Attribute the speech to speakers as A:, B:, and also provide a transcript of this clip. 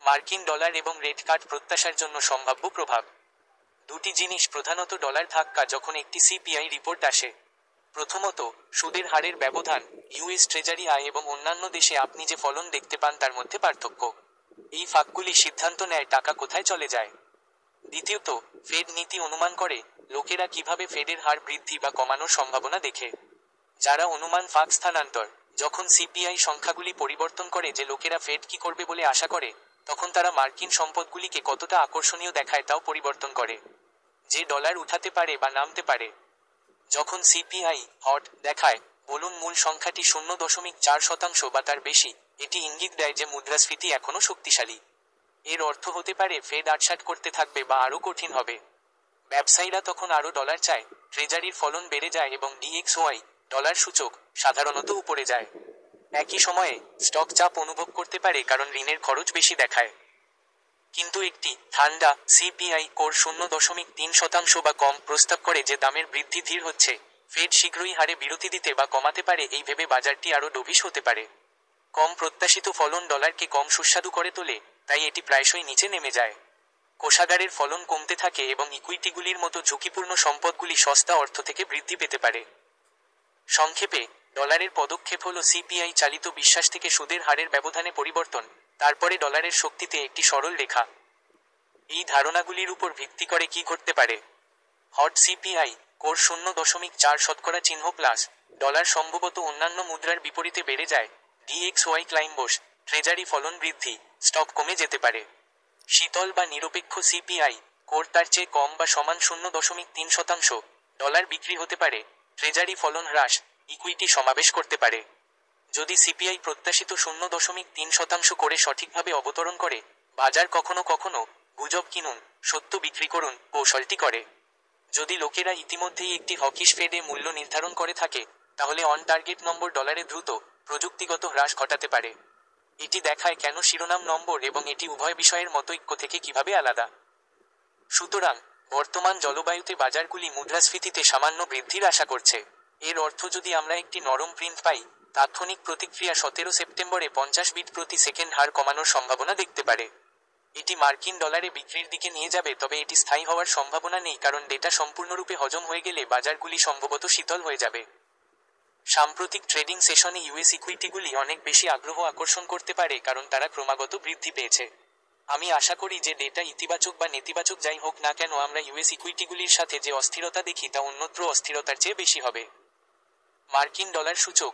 A: মার্কিন ডলার এবং রেট কাট প্রত্যাশার জন্য সম্ভাব্য প্রভাব। দুটি জিনিস প্রধানত ডলার ধাক্কা যখন একটি সিপিআই রিপোর্ট আসে। প্রথমত, সুদের হারের ব্যবধান, ইউএস ট্রেজারি আয় এবং অন্যান্য দেশে আপনি যে ফলন দেখতে পান তার মধ্যে পার্থক্য। এই ফাঁকগুলি সিদ্ধান্ত নেয় টাকা কোথায় চলে যায়। দ্বিতীয়ত, ফেড নীতি অনুমান করে লোকেরা কিভাবে ফেডের হার বৃদ্ধি বা কমানোর সম্ভাবনা দেখে। যারা অনুমান ফাঁক স্থানান্তর, যখন সিপিআই সংখ্যাগুলি পরিবর্তন করে যে লোকেরা ফেড কি করবে বলে আশা করে, তখন তারা মার্কিন সম্পদগুলিকে কতটা আকর্ষণীয় দেখায় তাও পরিবর্তন করে, যে ডলার উঠাতে পারে বা নামতে পারে। যখন সিপিআই হট দেখায়, বলুন মূল সংখ্যাটি 0.4% বা তার বেশি, এটি ইঙ্গিত দেয় যে মুদ্রাস্ফীতি এখনও শক্তিশালী। এর অর্থ হতে পারে ফেড আটসাঁট করতে থাকবে বা আরও কঠিন হবে। ব্যবসায়ীরা তখন আরও ডলার চায়, ট্রেজারির ফলন বেড়ে যায় এবং ডিএক্সওয়াই ডলার সূচক সাধারণত উপরে যায়। একই সময়ে স্টক চাপ অনুভব করতে পারে কারণ ঋণের খরচ বেশি দেখায়। কিন্তু একটি ঠান্ডা সিপিআই কোর 0.3% বা কম প্রস্তাব করে যে দামের বৃদ্ধি ধীর হচ্ছে, ফেড শীঘ্রই হারে বিরতি দিতে বা কমাতে পারে এই ভেবে বাজারটি আরও ডোভিশ হতে পারে। কম প্রত্যাশিত ফলন ডলারকে কম সুস্বাদু করে তোলে, তাই এটি প্রায়শই নিচে নেমে যায়। কোষাগারের ফলন কমতে থাকে এবং ইকুইটিগুলির মতো ঝুঁকিপূর্ণ সম্পদগুলি সস্তা অর্থ থেকে বৃদ্ধি পেতে পারে। সংক্ষেপে, ডলারের পদক্ষেপ হল সিপিআই চালিত বিশ্বাস থেকে সুদের হারের ব্যবধানে পরিবর্তন, তারপরে ডলারের শক্তিতে একটি সরল রেখা। এই ধারণাগুলির উপর ভিত্তি করে কি ঘটতে পারে? Hot CPI core 0.4% plus, dollar সম্ভবত অন্যান্য মুদ্রার বিপরীতে বেড়ে যায়, ডিএক্সওয়াই ক্লাইম্বস, ট্রেজারি ফলন বৃদ্ধি, স্টক কমে যেতে পারে। শীতল বা নিরপেক্ষ সিপিআই কোর তার চেয়ে কম বা সমান 0.3%, ডলার বিক্রি হতে পারে, ট্রেজারি ফলন হ্রাস, ইকুইটি সমাবেশ করতে পারে। যদি সিপিআই প্রত্যাশিত 0.3% করে সঠিকভাবে অবতরণ করে, বাজার কখনো কখনো গুজব কিনুন, সত্য বিক্রি করুন কৌশলটি করে। যদি লোকেরা ইতিমধ্যেই একটি হকিশ ফেডে মূল্য নির্ধারণ করে থাকে, তাহলে অন টার্গেট নম্বর ডলারে দ্রুত প্রযুক্তিগত হ্রাস ঘটাতে পারে। এটি দেখায় কেন শিরোনাম নম্বর এবং এটি উভয় বিষয়ের মতৈক্য থেকে কিভাবে আলাদা। সুতরাং, বর্তমান জলবায়ুতে বাজারগুলি মুদ্রাস্ফীতিতে সামান্য বৃদ্ধির আশা করছে। এর অর্থ যদি আমরা একটি নরম প্রিন্ট পাই, তাৎক্ষণিক প্রতিক্রিয়া 17 সেপ্টেম্বরে 50 বিট প্রতি সেকেন্ড হার কমানোর সম্ভাবনা দেখতে পারে। এটি মার্কিন ডলারে বিক্রির দিকে নিয়ে যাবে, তবে এটি স্থায়ী হওয়ার সম্ভাবনা নেই কারণ ডেটা সম্পূর্ণরূপে হজম হয়ে গেলে বাজারগুলি সম্ভবত শীতল হয়ে যাবে। সাম্প্রতিক ট্রেডিং সেশনে ইউএস ইকুইটিগুলি অনেক বেশি আগ্রহ আকর্ষণ করতে পারে কারণ তারা ক্রমাগত বৃদ্ধি পেয়েছে। আমি আশা করি যে ডেটা ইতিবাচক বা নেতিবাচক যাই হোক না কেন, আমরা ইউএস ইকুইটিগুলির সাথে যে অস্থিরতা দেখি তা অন্যত্র অস্থিরতার চেয়ে বেশি হবে। মার্কিন ডলার সূচক